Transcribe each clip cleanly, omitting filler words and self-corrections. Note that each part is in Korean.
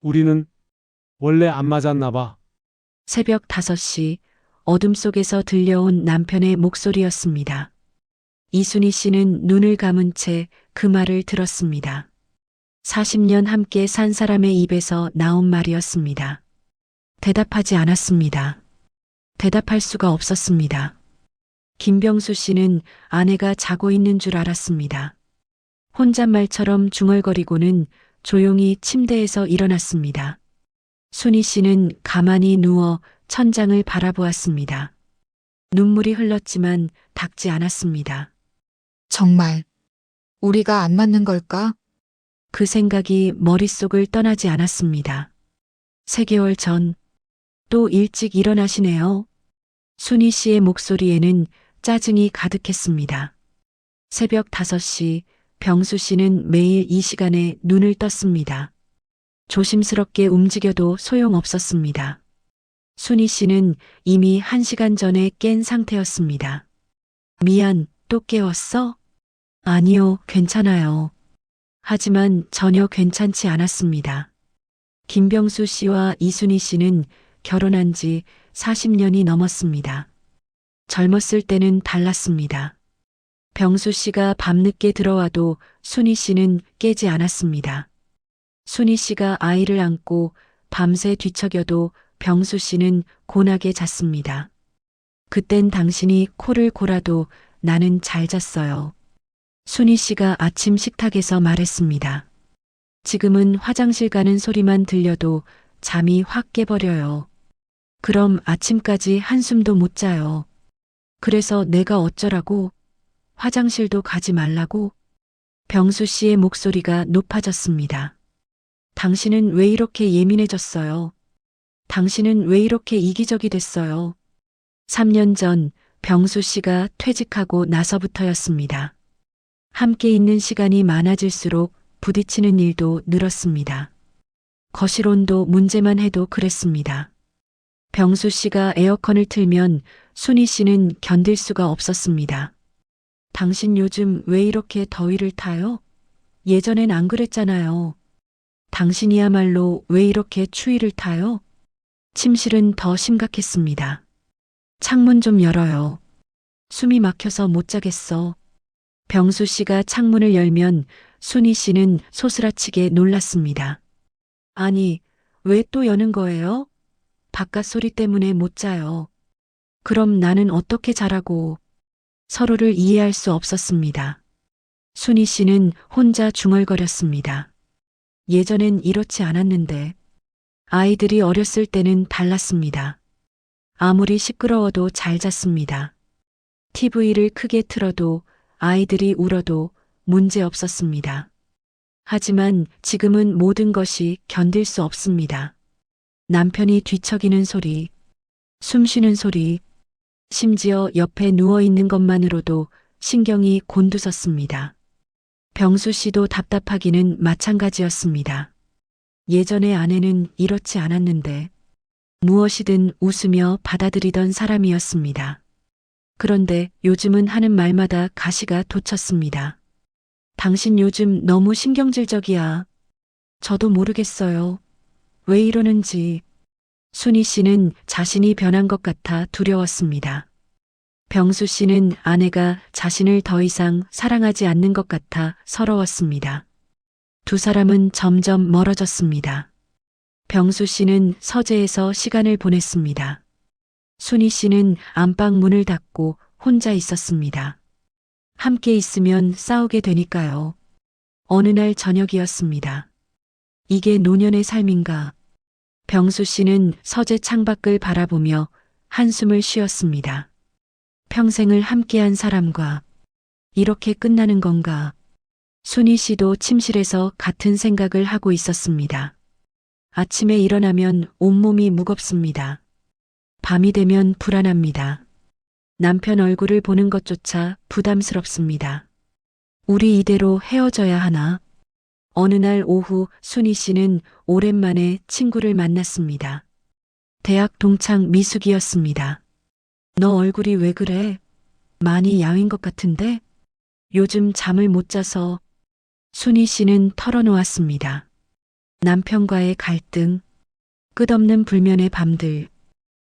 우리는 원래 안 맞았나 봐. 새벽 5시 어둠 속에서 들려온 남편의 목소리였습니다. 이순희 씨는 눈을 감은 채 그 말을 들었습니다. 40년 함께 산 사람의 입에서 나온 말이었습니다. 대답하지 않았습니다. 대답할 수가 없었습니다. 김병수 씨는 아내가 자고 있는 줄 알았습니다. 혼잣말처럼 중얼거리고는 조용히 침대에서 일어났습니다. 순희 씨는 가만히 누워 천장을 바라보았습니다. 눈물이 흘렀지만 닦지 않았습니다. 정말 우리가 안 맞는 걸까? 그 생각이 머릿속을 떠나지 않았습니다. 3개월 전, 또 일찍 일어나시네요. 순희 씨의 목소리에는 짜증이 가득했습니다. 새벽 5시 병수 씨는 매일 이 시간에 눈을 떴습니다. 조심스럽게 움직여도 소용없었습니다. 순희 씨는 이미 1시간 전에 깬 상태였습니다. 미안, 또 깨웠어? 아니요, 괜찮아요. 하지만 전혀 괜찮지 않았습니다. 김병수 씨와 이순희 씨는 결혼한 지 40년이 넘었습니다. 젊었을 때는 달랐습니다. 병수 씨가 밤늦게 들어와도 순희 씨는 깨지 않았습니다. 순희 씨가 아이를 안고 밤새 뒤척여도 병수 씨는 곤하게 잤습니다. 그땐 당신이 코를 골아도 나는 잘 잤어요. 순희 씨가 아침 식탁에서 말했습니다. 지금은 화장실 가는 소리만 들려도 잠이 확 깨버려요. 그럼 아침까지 한숨도 못 자요. 그래서 내가 어쩌라고? 화장실도 가지 말라고? 병수 씨의 목소리가 높아졌습니다. 당신은 왜 이렇게 예민해졌어요? 당신은 왜 이렇게 이기적이 됐어요? 3년 전 병수 씨가 퇴직하고 나서부터였습니다. 함께 있는 시간이 많아질수록 부딪히는 일도 늘었습니다. 거실 온도 문제만 해도 그랬습니다. 병수 씨가 에어컨을 틀면 순희 씨는 견딜 수가 없었습니다. 당신 요즘 왜 이렇게 더위를 타요? 예전엔 안 그랬잖아요. 당신이야말로 왜 이렇게 추위를 타요? 침실은 더 심각했습니다. 창문 좀 열어요. 숨이 막혀서 못 자겠어. 병수 씨가 창문을 열면 순희 씨는 소스라치게 놀랐습니다. 아니, 왜 또 여는 거예요? 바깥 소리 때문에 못 자요. 그럼 나는 어떻게 자라고? 서로를 이해할 수 없었습니다. 순희 씨는 혼자 중얼거렸습니다. 예전엔 이렇지 않았는데. 아이들이 어렸을 때는 달랐습니다. 아무리 시끄러워도 잘 잤습니다. TV를 크게 틀어도 아이들이 울어도 문제 없었습니다. 하지만 지금은 모든 것이 견딜 수 없습니다. 남편이 뒤척이는 소리, 숨 쉬는 소리, 심지어 옆에 누워 있는 것만으로도 신경이 곤두섰습니다. 병수 씨도 답답하기는 마찬가지였습니다. 예전의 아내는 이렇지 않았는데 무엇이든 웃으며 받아들이던 사람이었습니다. 그런데 요즘은 하는 말마다 가시가 돋쳤습니다. 당신 요즘 너무 신경질적이야. 저도 모르겠어요. 왜 이러는지. 순희 씨는 자신이 변한 것 같아 두려웠습니다. 병수 씨는 아내가 자신을 더 이상 사랑하지 않는 것 같아 서러웠습니다. 두 사람은 점점 멀어졌습니다. 병수 씨는 서재에서 시간을 보냈습니다. 순희 씨는 안방 문을 닫고 혼자 있었습니다. 함께 있으면 싸우게 되니까요. 어느 날 저녁이었습니다. 이게 노년의 삶인가? 병수 씨는 서재 창밖을 바라보며 한숨을 쉬었습니다. 평생을 함께한 사람과 이렇게 끝나는 건가? 순희 씨도 침실에서 같은 생각을 하고 있었습니다. 아침에 일어나면 온몸이 무겁습니다. 밤이 되면 불안합니다. 남편 얼굴을 보는 것조차 부담스럽습니다. 우리 이대로 헤어져야 하나? 어느 날 오후 순희 씨는 오랜만에 친구를 만났습니다. 대학 동창 미숙이었습니다. 너 얼굴이 왜 그래? 많이 야윈 것 같은데? 요즘 잠을 못 자서. 순희 씨는 털어놓았습니다. 남편과의 갈등, 끝없는 불면의 밤들,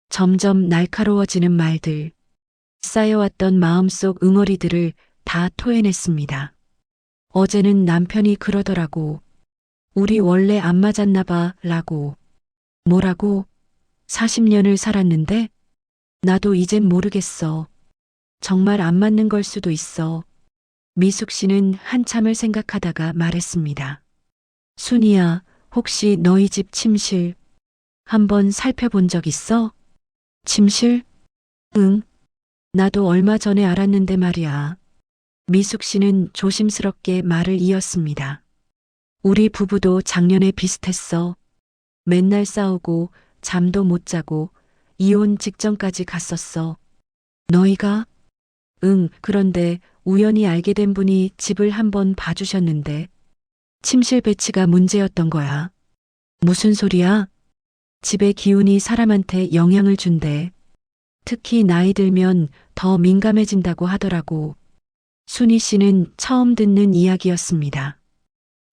점점 날카로워지는 말들, 쌓여왔던 마음속 응어리들을 다 토해냈습니다. 어제는 남편이 그러더라고. 우리 원래 안 맞았나 봐, 라고. 뭐라고? 40년을 살았는데? 나도 이젠 모르겠어. 정말 안 맞는 걸 수도 있어. 미숙 씨는 한참을 생각하다가 말했습니다. 순이야, 혹시 너희 집 침실 한번 살펴본 적 있어? 침실? 응. 나도 얼마 전에 알았는데 말이야. 미숙 씨는 조심스럽게 말을 이었습니다. 우리 부부도 작년에 비슷했어. 맨날 싸우고 잠도 못 자고 이혼 직전까지 갔었어. 너희가? 응, 그런데 우연히 알게 된 분이 집을 한번 봐주셨는데 침실 배치가 문제였던 거야. 무슨 소리야? 집의 기운이 사람한테 영향을 준대. 특히 나이 들면 더 민감해진다고 하더라고. 순희 씨는 처음 듣는 이야기였습니다.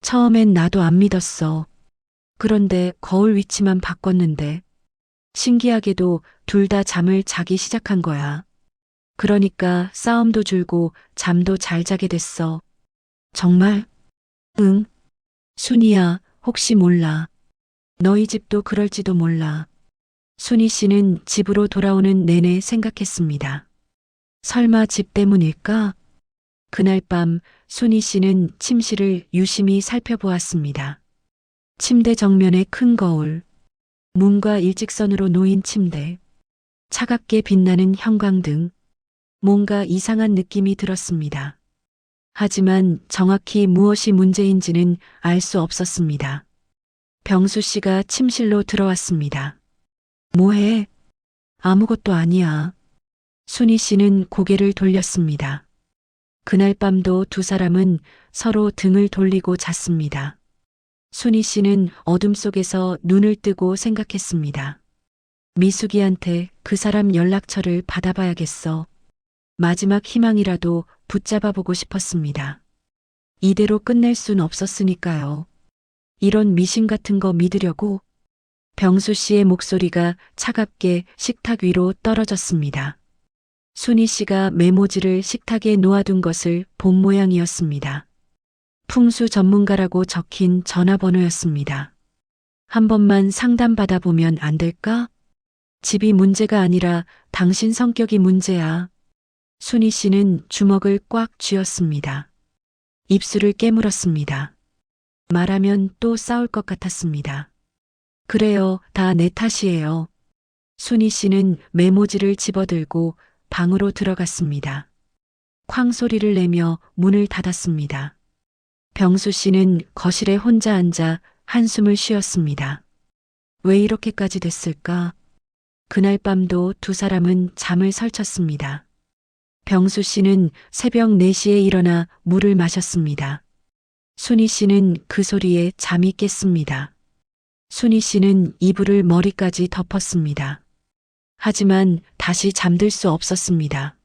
처음엔 나도 안 믿었어. 그런데 거울 위치만 바꿨는데 신기하게도 둘 다 잠을 자기 시작한 거야. 그러니까 싸움도 줄고 잠도 잘 자게 됐어. 정말? 응. 순이야, 혹시 몰라. 너희 집도 그럴지도 몰라. 순희 씨는 집으로 돌아오는 내내 생각했습니다. 설마 집 때문일까? 그날 밤 순희 씨는 침실을 유심히 살펴보았습니다. 침대 정면의 큰 거울, 문과 일직선으로 놓인 침대, 차갑게 빛나는 형광등, 뭔가 이상한 느낌이 들었습니다. 하지만 정확히 무엇이 문제인지는 알 수 없었습니다. 병수 씨가 침실로 들어왔습니다. 뭐해? 아무것도 아니야. 순희 씨는 고개를 돌렸습니다. 그날 밤도 두 사람은 서로 등을 돌리고 잤습니다. 순희 씨는 어둠 속에서 눈을 뜨고 생각했습니다. 미숙이한테 그 사람 연락처를 받아봐야겠어. 마지막 희망이라도 붙잡아 보고 싶었습니다. 이대로 끝낼 순 없었으니까요. 이런 미신 같은 거 믿으려고? 병수 씨의 목소리가 차갑게 식탁 위로 떨어졌습니다. 순희 씨가 메모지를 식탁에 놓아둔 것을 본 모양이었습니다. 풍수 전문가라고 적힌 전화번호였습니다. 한 번만 상담받아 보면 안 될까? 집이 문제가 아니라 당신 성격이 문제야. 순희 씨는 주먹을 꽉 쥐었습니다. 입술을 깨물었습니다. 말하면 또 싸울 것 같았습니다. 그래요, 다 내 탓이에요. 순희 씨는 메모지를 집어들고 방으로 들어갔습니다. 쾅 소리를 내며 문을 닫았습니다. 병수 씨는 거실에 혼자 앉아 한숨을 쉬었습니다. 왜 이렇게까지 됐을까? 그날 밤도 두 사람은 잠을 설쳤습니다. 병수 씨는 새벽 4시에 일어나 물을 마셨습니다. 순희 씨는 그 소리에 잠이 깼습니다. 순희 씨는 이불을 머리까지 덮었습니다. 하지만 다시 잠들 수 없었습니다.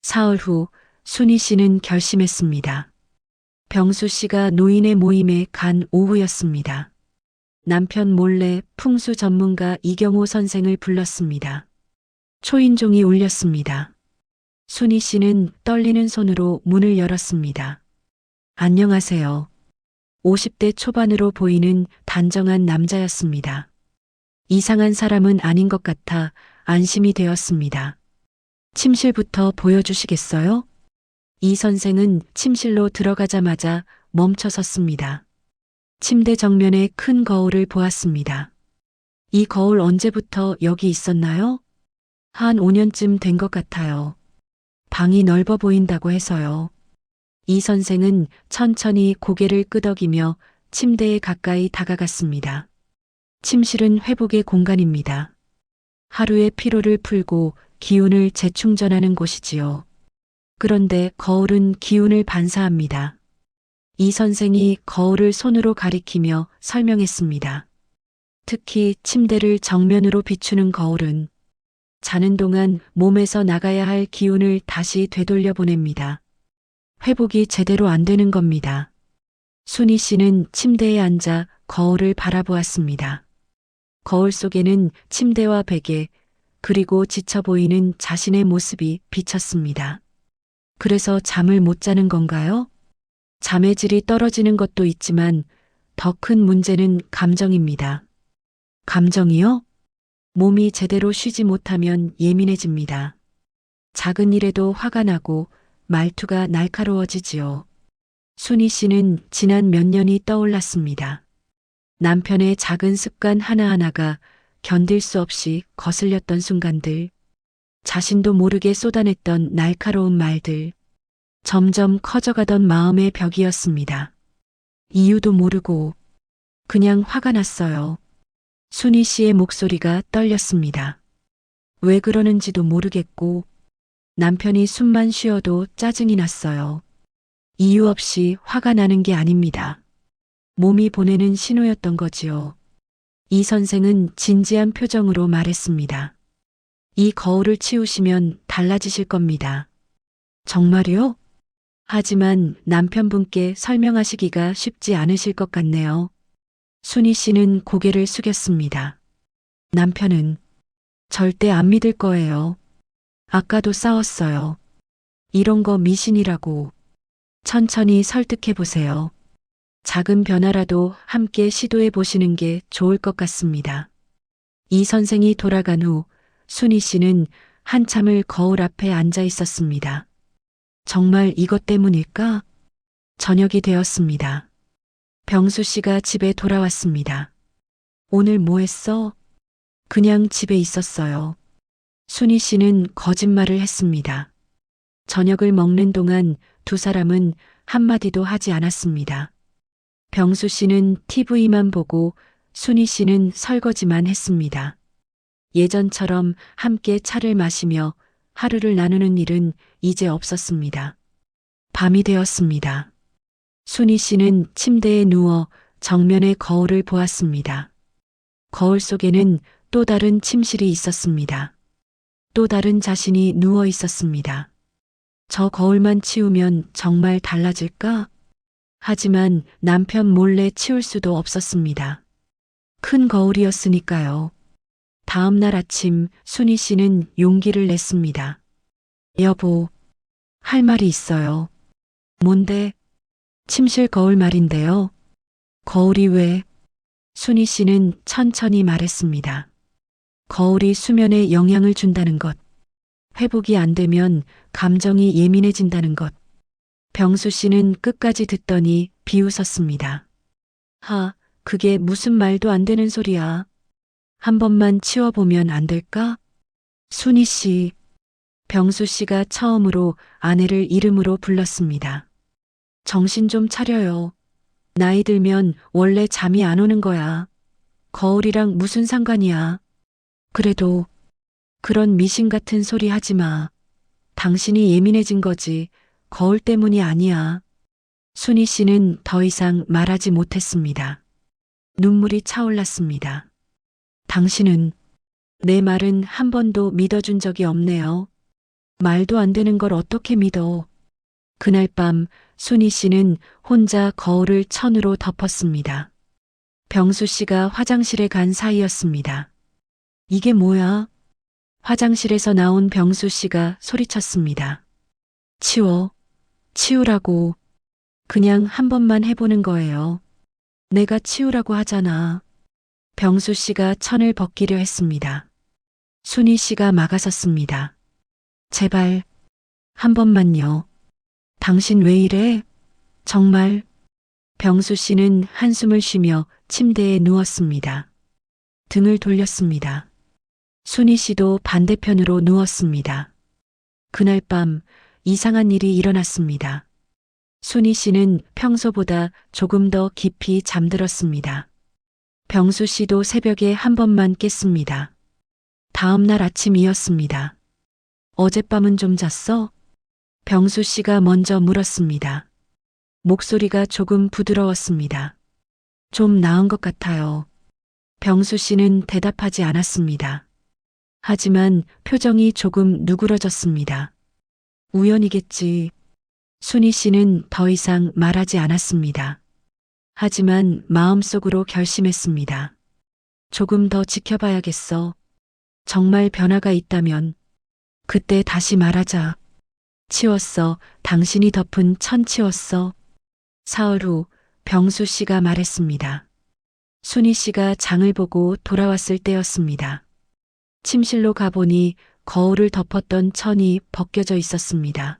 사흘 후 순희 씨는 결심했습니다. 병수 씨가 노인의 모임에 간 오후였습니다. 남편 몰래 풍수 전문가 이경호 선생을 불렀습니다. 초인종이 울렸습니다. 순희 씨는 떨리는 손으로 문을 열었습니다. 안녕하세요. 50대 초반으로 보이는 단정한 남자였습니다. 이상한 사람은 아닌 것 같아 안심이 되었습니다. 침실부터 보여주시겠어요? 이 선생은 침실로 들어가자마자 멈춰 섰습니다. 침대 정면에 큰 거울을 보았습니다. 이 거울 언제부터 여기 있었나요? 한 5년쯤 된 것 같아요. 방이 넓어 보인다고 해서요. 이 선생은 천천히 고개를 끄덕이며 침대에 가까이 다가갔습니다. 침실은 회복의 공간입니다. 하루의 피로를 풀고 기운을 재충전하는 곳이지요. 그런데 거울은 기운을 반사합니다. 이 선생이 거울을 손으로 가리키며 설명했습니다. 특히 침대를 정면으로 비추는 거울은 자는 동안 몸에서 나가야 할 기운을 다시 되돌려 보냅니다. 회복이 제대로 안 되는 겁니다. 순희 씨는 침대에 앉아 거울을 바라보았습니다. 거울 속에는 침대와 베개, 그리고 지쳐 보이는 자신의 모습이 비쳤습니다. 그래서 잠을 못 자는 건가요? 잠의 질이 떨어지는 것도 있지만 더 큰 문제는 감정입니다. 감정이요? 몸이 제대로 쉬지 못하면 예민해집니다. 작은 일에도 화가 나고 말투가 날카로워지지요. 순희 씨는 지난 몇 년이 떠올랐습니다. 남편의 작은 습관 하나하나가 견딜 수 없이 거슬렸던 순간들, 자신도 모르게 쏟아냈던 날카로운 말들, 점점 커져가던 마음의 벽이었습니다. 이유도 모르고 그냥 화가 났어요. 순희 씨의 목소리가 떨렸습니다. 왜 그러는지도 모르겠고 남편이 숨만 쉬어도 짜증이 났어요. 이유 없이 화가 나는 게 아닙니다. 몸이 보내는 신호였던 거지요. 이 선생은 진지한 표정으로 말했습니다. 이 거울을 치우시면 달라지실 겁니다. 정말요? 하지만 남편분께 설명하시기가 쉽지 않으실 것 같네요. 순희 씨는 고개를 숙였습니다. 남편은 절대 안 믿을 거예요. 아까도 싸웠어요. 이런 거 미신이라고. 천천히 설득해 보세요. 작은 변화라도 함께 시도해 보시는 게 좋을 것 같습니다. 이 선생이 돌아간 후 순희 씨는 한참을 거울 앞에 앉아 있었습니다. 정말 이것 때문일까? 저녁이 되었습니다. 병수 씨가 집에 돌아왔습니다. 오늘 뭐 했어? 그냥 집에 있었어요. 순희 씨는 거짓말을 했습니다. 저녁을 먹는 동안 두 사람은 한마디도 하지 않았습니다. 병수 씨는 TV만 보고 순희 씨는 설거지만 했습니다. 예전처럼 함께 차를 마시며 하루를 나누는 일은 이제 없었습니다. 밤이 되었습니다. 순희 씨는 침대에 누워 정면의 거울을 보았습니다. 거울 속에는 또 다른 침실이 있었습니다. 또 다른 자신이 누워 있었습니다. 저 거울만 치우면 정말 달라질까? 하지만 남편 몰래 치울 수도 없었습니다. 큰 거울이었으니까요. 다음 날 아침 순희 씨는 용기를 냈습니다. 여보, 할 말이 있어요. 뭔데? 침실 거울 말인데요. 거울이 왜? 순희 씨는 천천히 말했습니다. 거울이 수면에 영향을 준다는 것. 회복이 안 되면 감정이 예민해진다는 것. 병수 씨는 끝까지 듣더니 비웃었습니다. 그게 무슨 말도 안 되는 소리야. 한 번만 치워보면 안 될까? 순희 씨. 병수 씨가 처음으로 아내를 이름으로 불렀습니다. 정신 좀 차려요. 나이 들면 원래 잠이 안 오는 거야. 거울이랑 무슨 상관이야. 그래도 그런 미신 같은 소리 하지 마. 당신이 예민해진 거지. 거울 때문이 아니야. 순희 씨는 더 이상 말하지 못했습니다. 눈물이 차올랐습니다. 당신은 내 말은 한 번도 믿어준 적이 없네요. 말도 안 되는 걸 어떻게 믿어. 그날 밤 순희 씨는 혼자 거울을 천으로 덮었습니다. 병수 씨가 화장실에 간 사이였습니다. 이게 뭐야? 화장실에서 나온 병수 씨가 소리쳤습니다. 치워. 치우라고. 그냥 한 번만 해보는 거예요. 내가 치우라고 하잖아. 병수 씨가 천을 벗기려 했습니다. 순희 씨가 막아섰습니다. 제발, 한 번만요. 당신 왜 이래? 정말. 병수 씨는 한숨을 쉬며 침대에 누웠습니다. 등을 돌렸습니다. 순희 씨도 반대편으로 누웠습니다. 그날 밤 이상한 일이 일어났습니다. 순희 씨는 평소보다 조금 더 깊이 잠들었습니다. 병수 씨도 새벽에 한 번만 깼습니다. 다음 날 아침이었습니다. 어젯밤은 좀 잤어? 병수 씨가 먼저 물었습니다. 목소리가 조금 부드러웠습니다. 좀 나은 것 같아요. 병수 씨는 대답하지 않았습니다. 하지만 표정이 조금 누그러졌습니다. 우연이겠지. 순희 씨는 더 이상 말하지 않았습니다. 하지만 마음속으로 결심했습니다. 조금 더 지켜봐야겠어. 정말 변화가 있다면 그때 다시 말하자. 치웠어. 당신이 덮은 천 치웠어. 사흘 후 병수 씨가 말했습니다. 순희 씨가 장을 보고 돌아왔을 때였습니다. 침실로 가보니 거울을 덮었던 천이 벗겨져 있었습니다.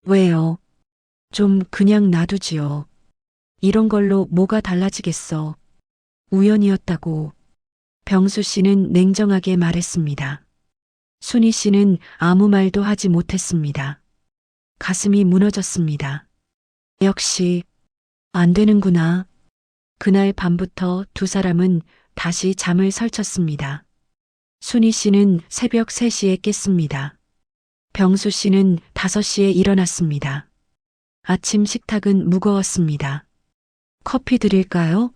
왜요? 좀 그냥 놔두지요. 이런 걸로 뭐가 달라지겠어. 우연이었다고. 병수 씨는 냉정하게 말했습니다. 순희 씨는 아무 말도 하지 못했습니다. 가슴이 무너졌습니다. 역시 안 되는구나. 그날 밤부터 두 사람은 다시 잠을 설쳤습니다. 순희 씨는 새벽 3시에 깼습니다. 병수 씨는 5시에 일어났습니다. 아침 식탁은 무거웠습니다. 커피 드릴까요?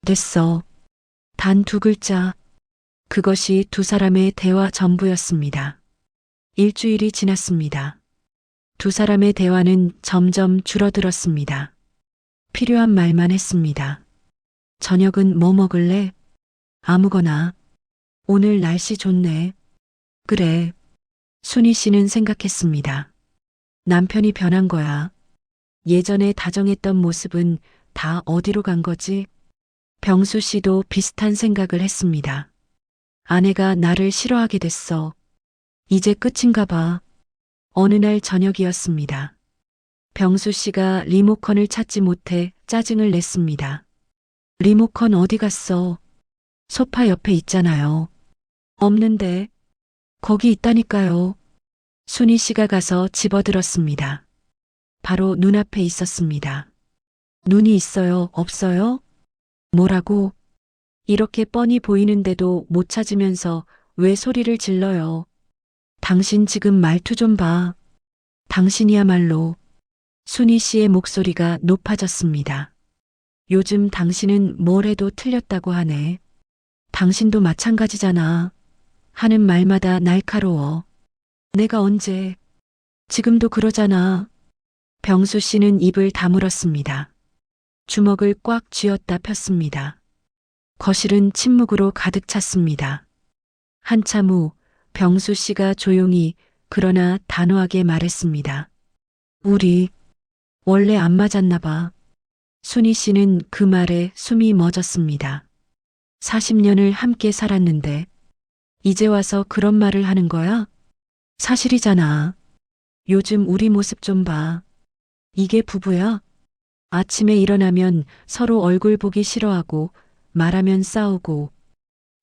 됐어. 단 2글자. 그것이 두 사람의 대화 전부였습니다. 일주일이 지났습니다. 두 사람의 대화는 점점 줄어들었습니다. 필요한 말만 했습니다. 저녁은 뭐 먹을래? 아무거나. 오늘 날씨 좋네. 그래. 순희 씨는 생각했습니다. 남편이 변한 거야. 예전에 다정했던 모습은 다 어디로 간 거지? 병수 씨도 비슷한 생각을 했습니다. 아내가 나를 싫어하게 됐어. 이제 끝인가 봐. 어느 날 저녁이었습니다. 병수 씨가 리모컨을 찾지 못해 짜증을 냈습니다. 리모컨 어디 갔어? 소파 옆에 있잖아요. 없는데. 거기 있다니까요. 순희 씨가 가서 집어들었습니다. 바로 눈앞에 있었습니다. 눈이 있어요, 없어요? 뭐라고? 이렇게 뻔히 보이는데도 못 찾으면서 왜 소리를 질러요? 당신 지금 말투 좀 봐. 당신이야말로. 순희 씨의 목소리가 높아졌습니다. 요즘 당신은 뭘 해도 틀렸다고 하네. 당신도 마찬가지잖아. 하는 말마다 날카로워. 내가 언제? 지금도 그러잖아. 병수 씨는 입을 다물었습니다. 주먹을 꽉 쥐었다 폈습니다. 거실은 침묵으로 가득 찼습니다. 한참 후 병수 씨가 조용히 그러나 단호하게 말했습니다. 우리 원래 안 맞았나 봐. 순희 씨는 그 말에 숨이 멎었습니다. 40년을 함께 살았는데 이제 와서 그런 말을 하는 거야? 사실이잖아. 요즘 우리 모습 좀 봐. 이게 부부야? 아침에 일어나면 서로 얼굴 보기 싫어하고 말하면 싸우고.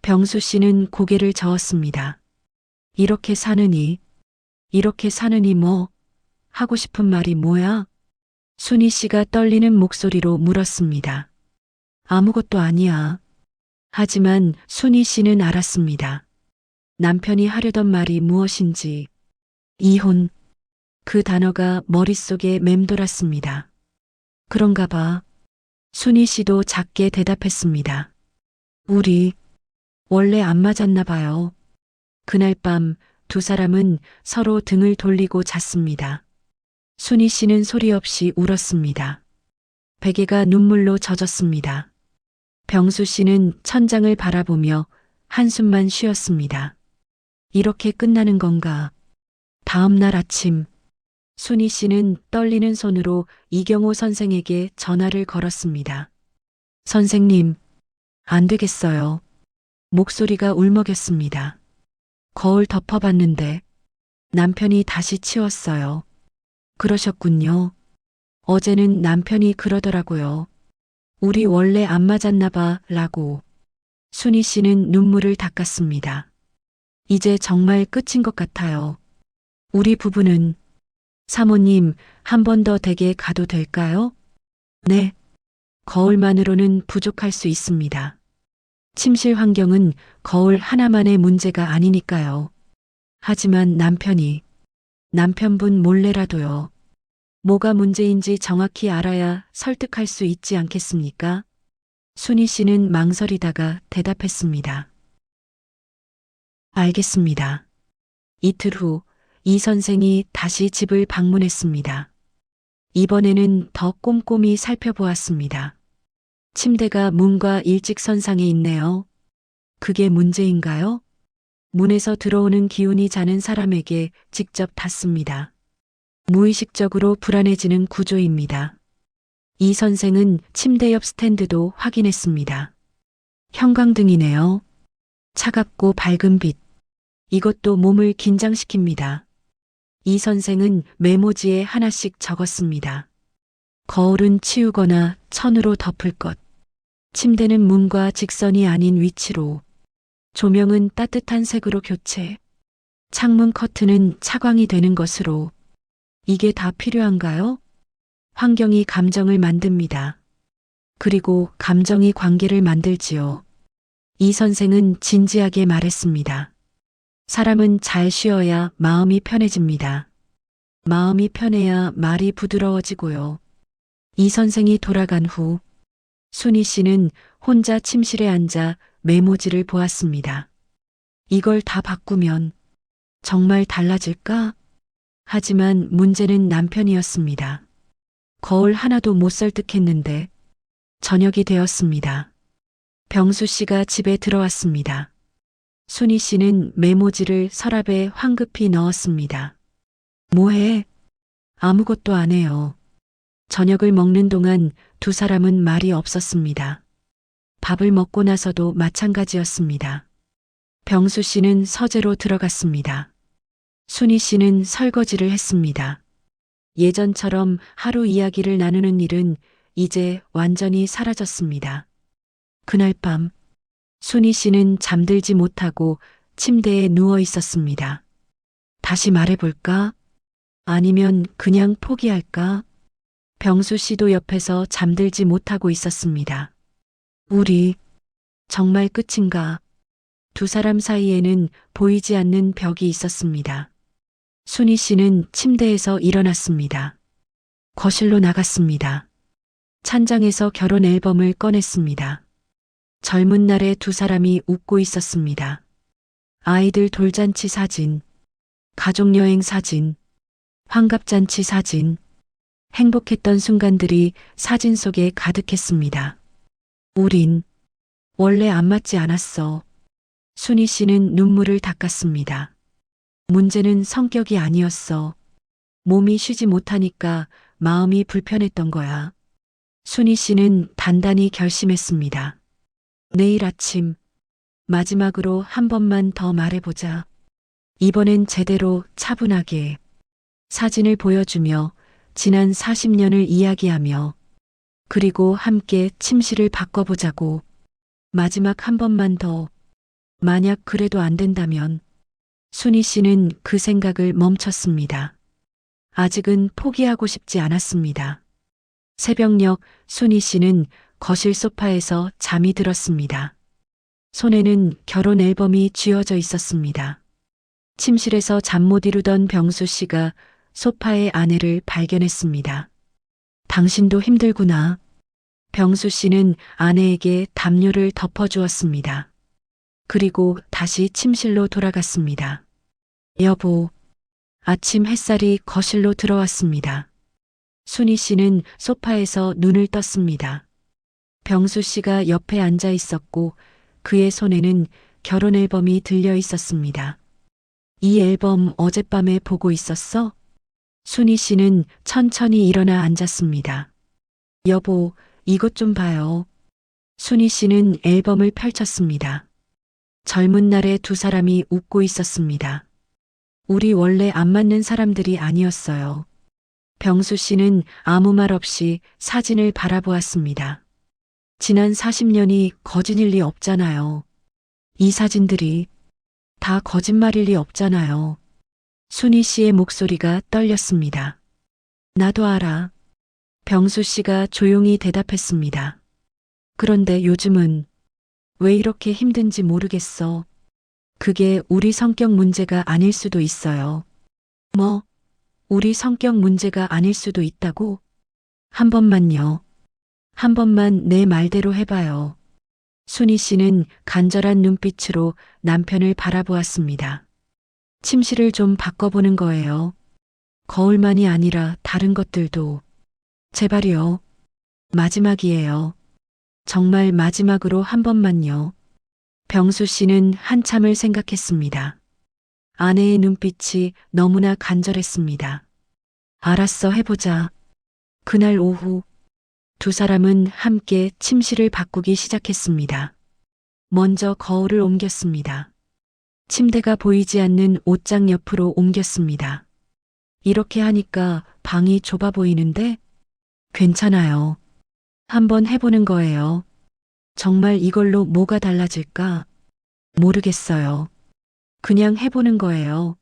병수 씨는 고개를 저었습니다. 이렇게 사느니 뭐? 하고 싶은 말이 뭐야? 순희 씨가 떨리는 목소리로 물었습니다. 아무것도 아니야. 하지만 순희 씨는 알았습니다. 남편이 하려던 말이 무엇인지. 이혼. 그 단어가 머릿속에 맴돌았습니다. 그런가 봐. 순희 씨도 작게 대답했습니다. 우리 원래 안 맞았나 봐요. 그날 밤 두 사람은 서로 등을 돌리고 잤습니다. 순희 씨는 소리 없이 울었습니다. 베개가 눈물로 젖었습니다. 병수 씨는 천장을 바라보며 한숨만 쉬었습니다. 이렇게 끝나는 건가? 다음 날 아침, 순희 씨는 떨리는 손으로 이경호 선생에게 전화를 걸었습니다. 선생님, 안 되겠어요. 목소리가 울먹였습니다. 거울 덮어봤는데 남편이 다시 치웠어요. 그러셨군요. 어제는 남편이 그러더라고요. 우리 원래 안 맞았나 봐 라고. 순희 씨는 눈물을 닦았습니다. 이제 정말 끝인 것 같아요. 우리 부부는. 사모님, 한 번 더 댁에 가도 될까요? 네. 거울만으로는 부족할 수 있습니다. 침실 환경은 거울 하나만의 문제가 아니니까요. 하지만 남편분 몰래라도요. 뭐가 문제인지 정확히 알아야 설득할 수 있지 않겠습니까? 순희 씨는 망설이다가 대답했습니다. 알겠습니다. 이틀 후 이 선생이 다시 집을 방문했습니다. 이번에는 더 꼼꼼히 살펴보았습니다. 침대가 문과 일직선상에 있네요. 그게 문제인가요? 문에서 들어오는 기운이 자는 사람에게 직접 닿습니다. 무의식적으로 불안해지는 구조입니다. 이 선생은 침대 옆 스탠드도 확인했습니다. 형광등이네요. 차갑고 밝은 빛. 이것도 몸을 긴장시킵니다. 이 선생은 메모지에 하나씩 적었습니다. 거울은 치우거나 천으로 덮을 것. 침대는 문과 직선이 아닌 위치로. 조명은 따뜻한 색으로 교체. 창문 커튼은 차광이 되는 것으로. 이게 다 필요한가요? 환경이 감정을 만듭니다. 그리고 감정이 관계를 만들지요. 이 선생은 진지하게 말했습니다. 사람은 잘 쉬어야 마음이 편해집니다. 마음이 편해야 말이 부드러워지고요. 이 선생이 돌아간 후 순희 씨는 혼자 침실에 앉아 메모지를 보았습니다. 이걸 다 바꾸면 정말 달라질까? 하지만 문제는 남편이었습니다. 거울 하나도 못 설득했는데 저녁이 되었습니다. 병수 씨가 집에 들어왔습니다. 순희 씨는 메모지를 서랍에 황급히 넣었습니다. 뭐해? 아무것도 안 해요. 저녁을 먹는 동안 두 사람은 말이 없었습니다. 밥을 먹고 나서도 마찬가지였습니다. 병수 씨는 서재로 들어갔습니다. 순희 씨는 설거지를 했습니다. 예전처럼 하루 이야기를 나누는 일은 이제 완전히 사라졌습니다. 그날 밤 순희 씨는 잠들지 못하고 침대에 누워 있었습니다. 다시 말해볼까? 아니면 그냥 포기할까? 병수 씨도 옆에서 잠들지 못하고 있었습니다. 우리 정말 끝인가? 두 사람 사이에는 보이지 않는 벽이 있었습니다. 순희 씨는 침대에서 일어났습니다. 거실로 나갔습니다. 찬장에서 결혼 앨범을 꺼냈습니다. 젊은 날에 두 사람이 웃고 있었습니다. 아이들 돌잔치 사진, 가족여행 사진, 환갑잔치 사진, 행복했던 순간들이 사진 속에 가득했습니다. 우린 원래 안 맞지 않았어. 순희 씨는 눈물을 닦았습니다. 문제는 성격이 아니었어. 몸이 쉬지 못하니까 마음이 불편했던 거야. 순희 씨는 단단히 결심했습니다. 내일 아침 마지막으로 한 번만 더 말해보자. 이번엔 제대로 차분하게 사진을 보여주며 지난 40년을 이야기하며 그리고 함께 침실을 바꿔보자고. 마지막 한 번만 더. 만약 그래도 안 된다면 순희 씨는 그 생각을 멈췄습니다. 아직은 포기하고 싶지 않았습니다. 새벽녘 순희 씨는 거실 소파에서 잠이 들었습니다. 손에는 결혼 앨범이 쥐어져 있었습니다. 침실에서 잠 못 이루던 병수 씨가 소파에 아내를 발견했습니다. 당신도 힘들구나. 병수 씨는 아내에게 담요를 덮어주었습니다. 그리고 다시 침실로 돌아갔습니다. 여보, 아침 햇살이 거실로 들어왔습니다. 순희 씨는 소파에서 눈을 떴습니다. 병수 씨가 옆에 앉아 있었고 그의 손에는 결혼 앨범이 들려 있었습니다. 이 앨범 어젯밤에 보고 있었어? 순희 씨는 천천히 일어나 앉았습니다. 여보, 이것 좀 봐요. 순희 씨는 앨범을 펼쳤습니다. 젊은 날에 두 사람이 웃고 있었습니다. 우리 원래 안 맞는 사람들이 아니었어요. 병수 씨는 아무 말 없이 사진을 바라보았습니다. 지난 40년이 거짓일 리 없잖아요. 이 사진들이 다 거짓말일 리 없잖아요. 순희 씨의 목소리가 떨렸습니다. 나도 알아. 병수 씨가 조용히 대답했습니다. 그런데 요즘은 왜 이렇게 힘든지 모르겠어. 그게 우리 성격 문제가 아닐 수도 있어요. 뭐, 우리 성격 문제가 아닐 수도 있다고? 한 번만요. 한 번만 내 말대로 해봐요. 순희 씨는 간절한 눈빛으로 남편을 바라보았습니다. 침실을 좀 바꿔보는 거예요. 거울만이 아니라 다른 것들도. 제발이요. 마지막이에요. 정말 마지막으로 한 번만요. 병수 씨는 한참을 생각했습니다. 아내의 눈빛이 너무나 간절했습니다. 알았어, 해보자. 그날 오후 두 사람은 함께 침실을 바꾸기 시작했습니다. 먼저 거울을 옮겼습니다. 침대가 보이지 않는 옷장 옆으로 옮겼습니다. 이렇게 하니까 방이 좁아 보이는데? 괜찮아요. 한번 해보는 거예요. 정말 이걸로 뭐가 달라질까? 모르겠어요. 그냥 해보는 거예요.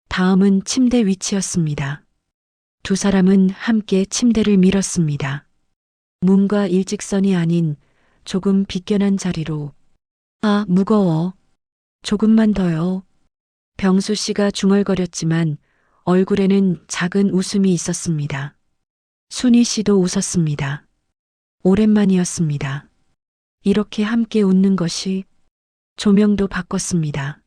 다음은 침대 위치였습니다. 두 사람은 함께 침대를 밀었습니다. 문과 일직선이 아닌 조금 비껴난 자리로. 아, 무거워. 조금만 더요. 병수 씨가 중얼거렸지만 얼굴에는 작은 웃음이 있었습니다. 순희 씨도 웃었습니다. 오랜만이었습니다. 이렇게 함께 웃는 것이. 조명도 바꿨습니다.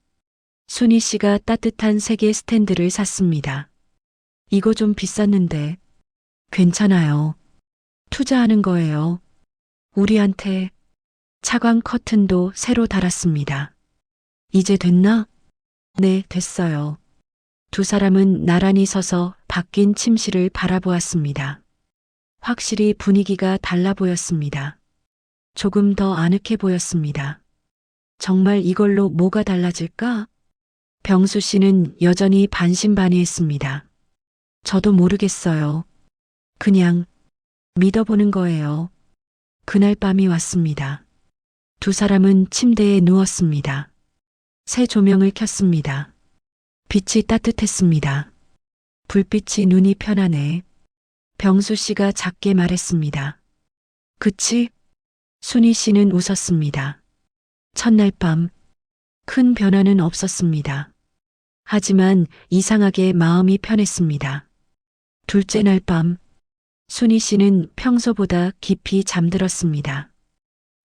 순희 씨가 따뜻한 세계 스탠드를 샀습니다. 이거 좀 비쌌는데. 괜찮아요. 투자하는 거예요. 우리한테. 차광 커튼도 새로 달았습니다. 이제 됐나? 네, 됐어요. 두 사람은 나란히 서서 바뀐 침실을 바라보았습니다. 확실히 분위기가 달라 보였습니다. 조금 더 아늑해 보였습니다. 정말 이걸로 뭐가 달라질까? 병수 씨는 여전히 반신반의했습니다. 저도 모르겠어요. 그냥 믿어보는 거예요. 그날 밤이 왔습니다. 두 사람은 침대에 누웠습니다. 새 조명을 켰습니다. 빛이 따뜻했습니다. 불빛이 눈이 편하네. 병수 씨가 작게 말했습니다. 그치? 순희 씨는 웃었습니다. 첫날 밤, 큰 변화는 없었습니다. 하지만 이상하게 마음이 편했습니다. 둘째 날 밤, 순희 씨는 평소보다 깊이 잠들었습니다.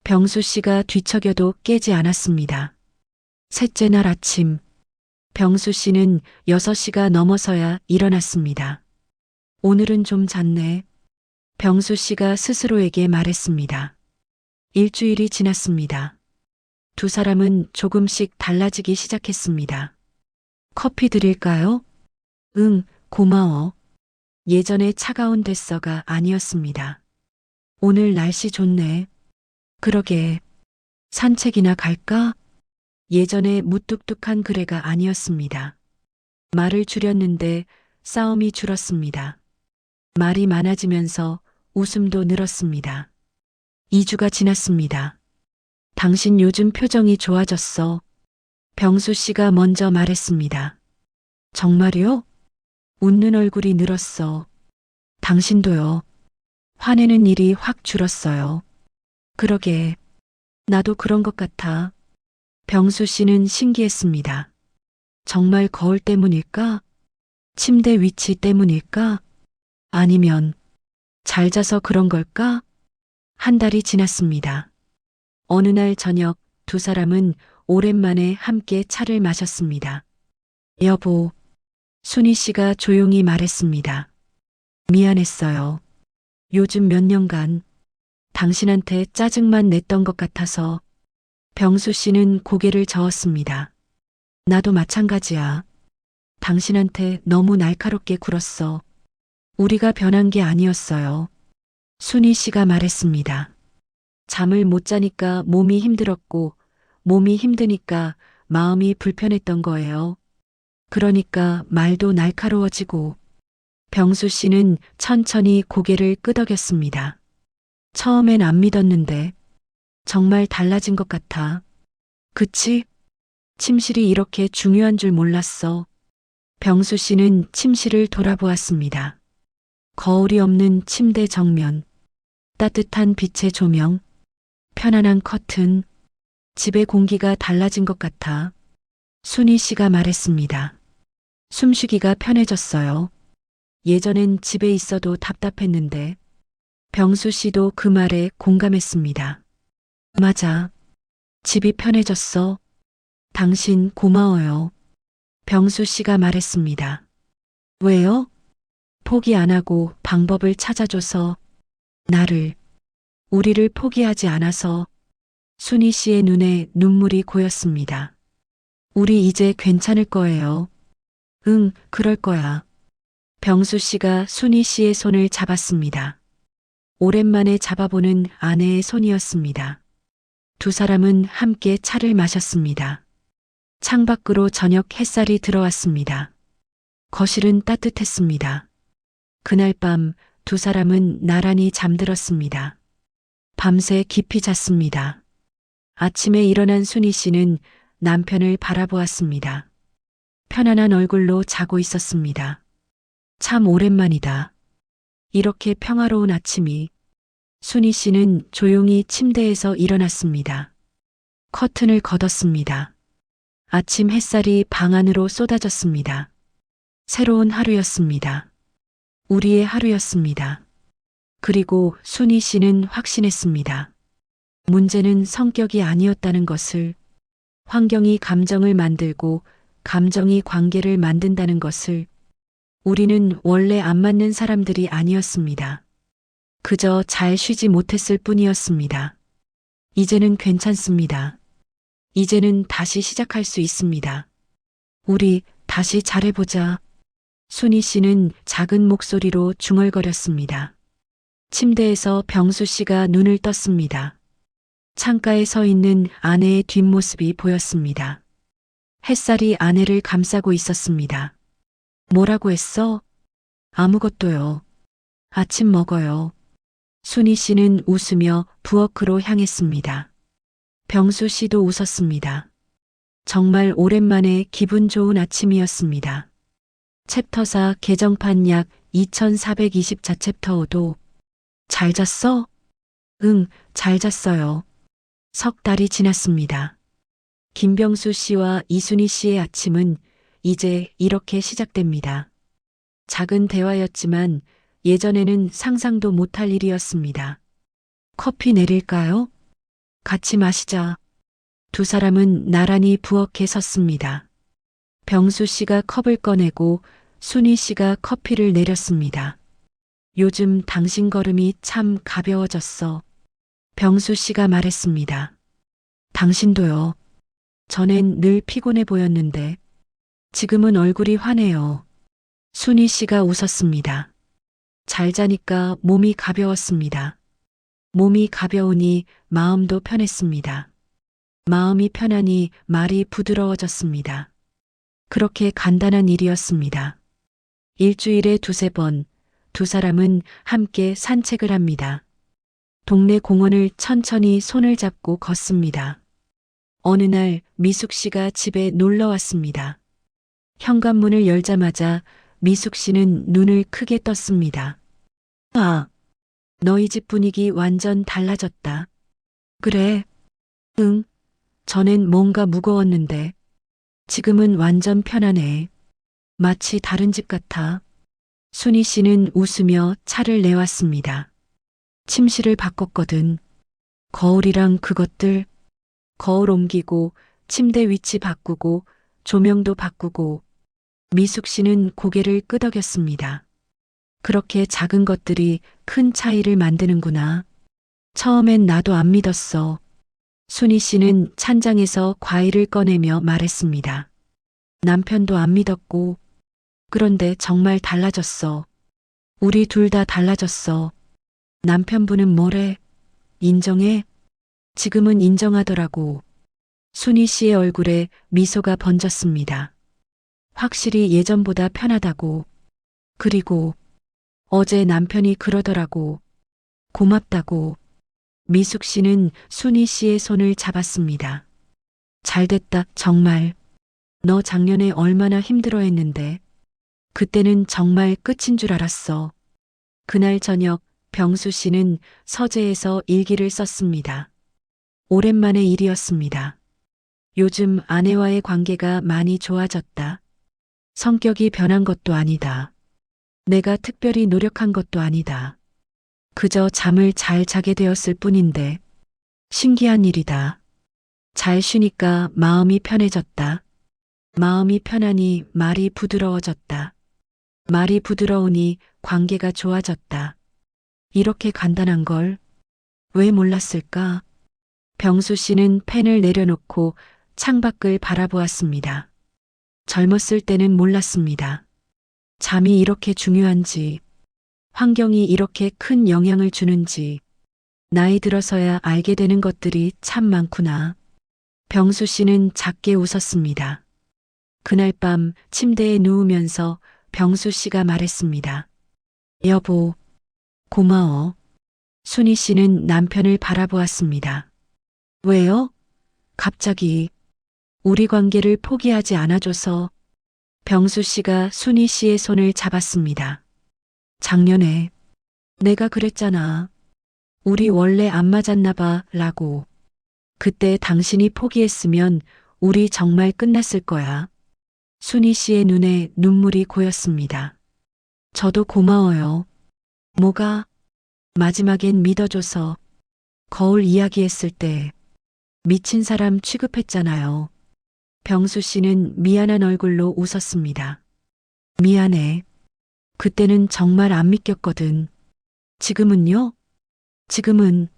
병수 씨가 뒤척여도 깨지 않았습니다. 셋째 날 아침, 병수 씨는 6시가 넘어서야 일어났습니다. 오늘은 좀 잤네. 병수 씨가 스스로에게 말했습니다. 일주일이 지났습니다. 두 사람은 조금씩 달라지기 시작했습니다. 커피 드릴까요? 응, 고마워. 예전의 차가운 대서가 아니었습니다. 오늘 날씨 좋네. 그러게. 산책이나 갈까? 예전의 무뚝뚝한 그래가 아니었습니다. 말을 줄였는데 싸움이 줄었습니다. 말이 많아지면서 웃음도 늘었습니다. 2주가 지났습니다. 당신 요즘 표정이 좋아졌어. 병수 씨가 먼저 말했습니다. 정말요? 웃는 얼굴이 늘었어. 당신도요. 화내는 일이 확 줄었어요. 그러게. 나도 그런 것 같아. 병수 씨는 신기했습니다. 정말 거울 때문일까? 침대 위치 때문일까? 아니면 잘 자서 그런 걸까? 한 달이 지났습니다. 어느 날 저녁 두 사람은 오랜만에 함께 차를 마셨습니다. 여보, 순희 씨가 조용히 말했습니다. 미안했어요. 요즘 몇 년간 당신한테 짜증만 냈던 것 같아서. 병수 씨는 고개를 저었습니다. 나도 마찬가지야. 당신한테 너무 날카롭게 굴었어. 우리가 변한 게 아니었어요. 순희 씨가 말했습니다. 잠을 못 자니까 몸이 힘들었고, 몸이 힘드니까 마음이 불편했던 거예요. 그러니까 말도 날카로워지고. 병수 씨는 천천히 고개를 끄덕였습니다. 처음엔 안 믿었는데 정말 달라진 것 같아. 그치? 침실이 이렇게 중요한 줄 몰랐어. 병수 씨는 침실을 돌아보았습니다. 거울이 없는 침대 정면, 따뜻한 빛의 조명, 편안한 커튼, 집의 공기가 달라진 것 같아. 순희 씨가 말했습니다. 숨쉬기가 편해졌어요. 예전엔 집에 있어도 답답했는데. 병수 씨도 그 말에 공감했습니다. 맞아. 집이 편해졌어. 당신 고마워요. 병수 씨가 말했습니다. 왜요? 포기 안 하고 방법을 찾아줘서. 나를 우리를 포기하지 않아서 순희 씨의 눈에 눈물이 고였습니다. 우리 이제 괜찮을 거예요. 응, 그럴 거야. 병수 씨가 순희 씨의 손을 잡았습니다. 오랜만에 잡아보는 아내의 손이었습니다. 두 사람은 함께 차를 마셨습니다. 창밖으로 저녁 햇살이 들어왔습니다. 거실은 따뜻했습니다. 그날 밤 두 사람은 나란히 잠들었습니다. 밤새 깊이 잤습니다. 아침에 일어난 순희 씨는 남편을 바라보았습니다. 편안한 얼굴로 자고 있었습니다. 참 오랜만이다. 이렇게 평화로운 아침이. 순희 씨는 조용히 침대에서 일어났습니다. 커튼을 걷었습니다. 아침 햇살이 방 안으로 쏟아졌습니다. 새로운 하루였습니다. 우리의 하루였습니다. 그리고 순희 씨는 확신했습니다. 문제는 성격이 아니었다는 것을, 환경이 감정을 만들고 감정이 관계를 만든다는 것을. 우리는 원래 안 맞는 사람들이 아니었습니다. 그저 잘 쉬지 못했을 뿐이었습니다. 이제는 괜찮습니다. 이제는 다시 시작할 수 있습니다. 우리 다시 잘해보자. 순희 씨는 작은 목소리로 중얼거렸습니다. 침대에서 병수 씨가 눈을 떴습니다. 창가에 서 있는 아내의 뒷모습이 보였습니다. 햇살이 아내를 감싸고 있었습니다. 뭐라고 했어? 아무것도요. 아침 먹어요. 순희 씨는 웃으며 부엌으로 향했습니다. 병수 씨도 웃었습니다. 정말 오랜만에 기분 좋은 아침이었습니다. 챕터 4 개정판 약 2424 챕터 5도. 잘 잤어? 응, 잘 잤어요. 석 달이 지났습니다. 김병수 씨와 이순희 씨의 아침은 이제 이렇게 시작됩니다. 작은 대화였지만 예전에는 상상도 못할 일이었습니다. 커피 내릴까요? 같이 마시자. 두 사람은 나란히 부엌에 섰습니다. 병수 씨가 컵을 꺼내고 순희 씨가 커피를 내렸습니다. 요즘 당신 걸음이 참 가벼워졌어. 병수 씨가 말했습니다. 당신도요. 전엔 늘 피곤해 보였는데 지금은 얼굴이 환해요. 순희 씨가 웃었습니다. 잘 자니까 몸이 가벼웠습니다. 몸이 가벼우니 마음도 편했습니다. 마음이 편하니 말이 부드러워졌습니다. 그렇게 간단한 일이었습니다. 일주일에 두세 번 두 사람은 함께 산책을 합니다. 동네 공원을 천천히 손을 잡고 걷습니다. 어느 날 미숙 씨가 집에 놀러 왔습니다. 현관문을 열자마자 미숙 씨는 눈을 크게 떴습니다. 아, 너희 집 분위기 완전 달라졌다. 그래? 응. 전엔 뭔가 무거웠는데 지금은 완전 편안해. 마치 다른 집 같아. 순희 씨는 웃으며 차를 내왔습니다. 침실을 바꿨거든. 거울이랑 그것들. 거울 옮기고 침대 위치 바꾸고 조명도 바꾸고. 미숙 씨는 고개를 끄덕였습니다. 그렇게 작은 것들이 큰 차이를 만드는구나. 처음엔 나도 안 믿었어. 순희 씨는 찬장에서 과일을 꺼내며 말했습니다. 남편도 안 믿었고. 그런데 정말 달라졌어. 우리 둘 다 달라졌어. 남편분은 뭐래? 인정해? 지금은 인정하더라고. 순희 씨의 얼굴에 미소가 번졌습니다. 확실히 예전보다 편하다고. 그리고 어제 남편이 그러더라고. 고맙다고. 미숙 씨는 순희 씨의 손을 잡았습니다. 잘됐다, 정말. 너 작년에 얼마나 힘들어했는데. 그때는 정말 끝인 줄 알았어. 그날 저녁 병수 씨는 서재에서 일기를 썼습니다. 오랜만의 일이었습니다. 요즘 아내와의 관계가 많이 좋아졌다. 성격이 변한 것도 아니다. 내가 특별히 노력한 것도 아니다. 그저 잠을 잘 자게 되었을 뿐인데 신기한 일이다. 잘 쉬니까 마음이 편해졌다. 마음이 편하니 말이 부드러워졌다. 말이 부드러우니 관계가 좋아졌다. 이렇게 간단한 걸. 왜 몰랐을까? 병수 씨는 펜을 내려놓고 창밖을 바라보았습니다. 젊었을 때는 몰랐습니다. 잠이 이렇게 중요한지, 환경이 이렇게 큰 영향을 주는지, 나이 들어서야 알게 되는 것들이 참 많구나. 병수 씨는 작게 웃었습니다. 그날 밤 침대에 누우면서 병수 씨가 말했습니다. 여보, 고마워. 순희 씨는 남편을 바라보았습니다. 왜요? 갑자기 우리 관계를 포기하지 않아줘서. 병수 씨가 순희 씨의 손을 잡았습니다. 작년에 내가 그랬잖아. 우리 원래 안 맞았나 봐 라고. 그때 당신이 포기했으면 우리 정말 끝났을 거야. 순희 씨의 눈에 눈물이 고였습니다. 저도 고마워요. 뭐가? 마지막엔 믿어줘서. 거울 이야기했을 때 미친 사람 취급했잖아요. 병수 씨는 미안한 얼굴로 웃었습니다. 미안해. 그때는 정말 안 믿겼거든. 지금은요? 지금은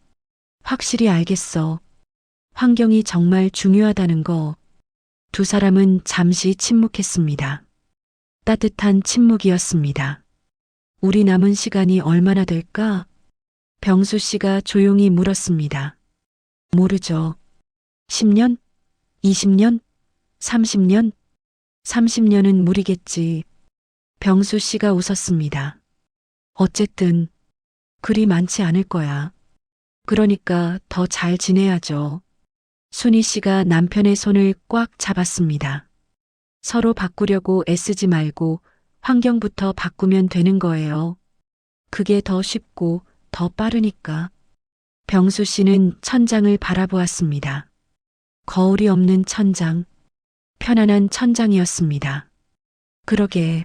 확실히 알겠어. 환경이 정말 중요하다는 거. 두 사람은 잠시 침묵했습니다. 따뜻한 침묵이었습니다. 우리 남은 시간이 얼마나 될까? 병수 씨가 조용히 물었습니다. 모르죠. 10년? 20년? 30년? 30년은 무리겠지. 병수 씨가 웃었습니다. 어쨌든 그리 많지 않을 거야. 그러니까 더 잘 지내야죠. 순희 씨가 남편의 손을 꽉 잡았습니다. 서로 바꾸려고 애쓰지 말고 환경부터 바꾸면 되는 거예요. 그게 더 쉽고 더 빠르니까. 병수 씨는 천장을 바라보았습니다. 거울이 없는 천장, 편안한 천장이었습니다. 그러게,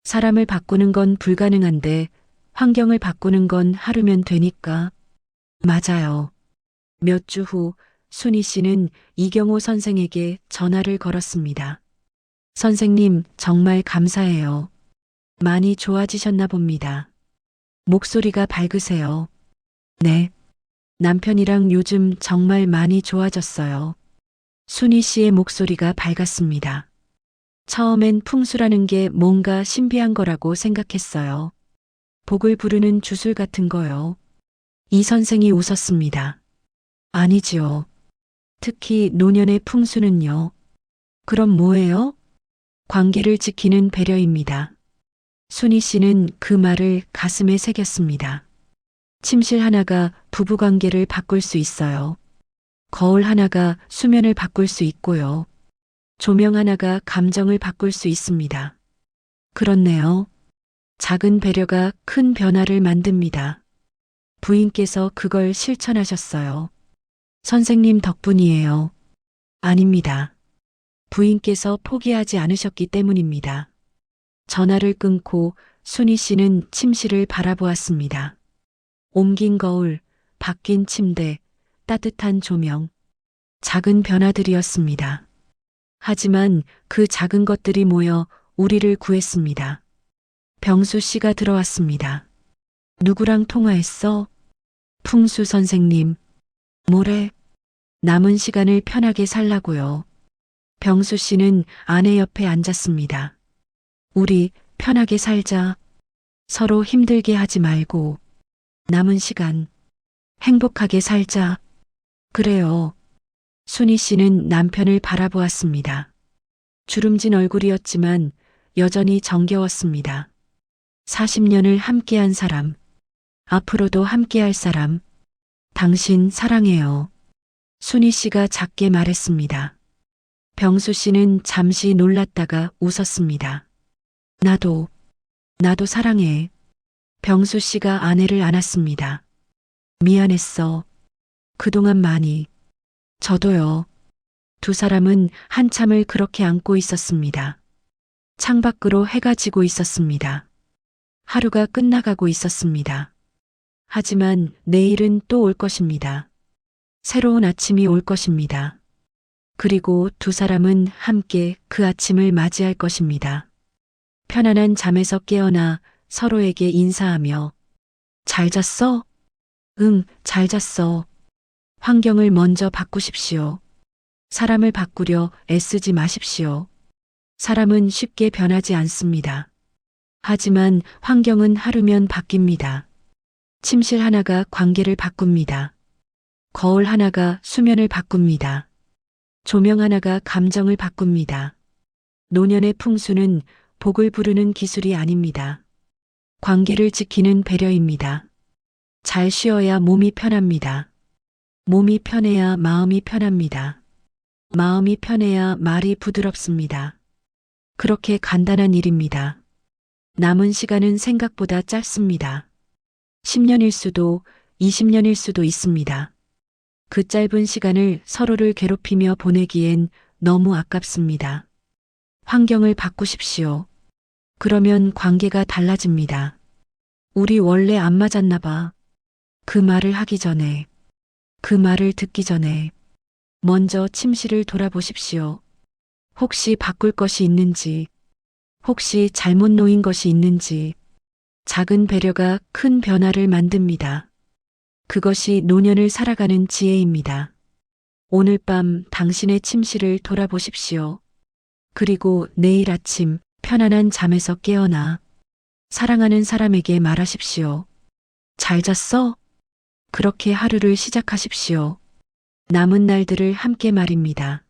사람을 바꾸는 건 불가능한데 환경을 바꾸는 건 하루면 되니까. 맞아요. 몇 주 후 순희 씨는 이경호 선생에게 전화를 걸었습니다. 선생님, 정말 감사해요. 많이 좋아지셨나 봅니다. 목소리가 밝으세요. 네. 남편이랑 요즘 정말 많이 좋아졌어요. 순희 씨의 목소리가 밝았습니다. 처음엔 풍수라는 게 뭔가 신비한 거라고 생각했어요. 복을 부르는 주술 같은 거요. 이 선생이 웃었습니다. 아니지요. 특히 노년의 풍수는요. 그럼 뭐예요? 관계를 지키는 배려입니다. 순희 씨는 그 말을 가슴에 새겼습니다. 침실 하나가 부부관계를 바꿀 수 있어요. 거울 하나가 수면을 바꿀 수 있고요. 조명 하나가 감정을 바꿀 수 있습니다. 그렇네요. 작은 배려가 큰 변화를 만듭니다. 부인께서 그걸 실천하셨어요. 선생님 덕분이에요. 아닙니다. 부인께서 포기하지 않으셨기 때문입니다. 전화를 끊고 순희 씨는 침실을 바라보았습니다. 옮긴 거울, 바뀐 침대, 따뜻한 조명, 작은 변화들이었습니다. 하지만 그 작은 것들이 모여 우리를 구했습니다. 병수 씨가 들어왔습니다. 누구랑 통화했어? 풍수 선생님. 뭐래? 남은 시간을 편하게 살라고요. 병수 씨는 아내 옆에 앉았습니다. 우리 편하게 살자. 서로 힘들게 하지 말고 남은 시간 행복하게 살자. 그래요. 순희 씨는 남편을 바라보았습니다. 주름진 얼굴이었지만 여전히 정겨웠습니다. 40년을 함께한 사람, 앞으로도 함께할 사람, 당신 사랑해요. 순희 씨가 작게 말했습니다. 병수 씨는 잠시 놀랐다가 웃었습니다. 나도 사랑해. 병수 씨가 아내를 안았습니다. 미안했어. 그동안 많이. 저도요. 두 사람은 한참을 그렇게 안고 있었습니다. 창밖으로 해가 지고 있었습니다. 하루가 끝나가고 있었습니다. 하지만 내일은 또 올 것입니다. 새로운 아침이 올 것입니다. 그리고 두 사람은 함께 그 아침을 맞이할 것입니다. 편안한 잠에서 깨어나 서로에게 인사하며 잘 잤어? 응, 잘 잤어. 환경을 먼저 바꾸십시오. 사람을 바꾸려 애쓰지 마십시오. 사람은 쉽게 변하지 않습니다. 하지만 환경은 하루면 바뀝니다. 침실 하나가 관계를 바꿉니다. 거울 하나가 수면을 바꿉니다. 조명 하나가 감정을 바꿉니다. 노년의 풍수는 복을 부르는 기술이 아닙니다. 관계를 지키는 배려입니다. 잘 쉬어야 몸이 편합니다. 몸이 편해야 마음이 편합니다. 마음이 편해야 말이 부드럽습니다. 그렇게 간단한 일입니다. 남은 시간은 생각보다 짧습니다. 10년일 수도 20년일 수도 있습니다. 그 짧은 시간을 서로를 괴롭히며 보내기엔 너무 아깝습니다. 환경을 바꾸십시오. 그러면 관계가 달라집니다. 우리 원래 안 맞았나 봐. 그 말을 하기 전에, 그 말을 듣기 전에 먼저 침실을 돌아보십시오. 혹시 바꿀 것이 있는지, 혹시 잘못 놓인 것이 있는지, 작은 배려가 큰 변화를 만듭니다. 그것이 노년을 살아가는 지혜입니다. 오늘 밤 당신의 침실을 돌아보십시오. 그리고 내일 아침 편안한 잠에서 깨어나 사랑하는 사람에게 말하십시오. 잘 잤어? 그렇게 하루를 시작하십시오. 남은 날들을 함께 말입니다.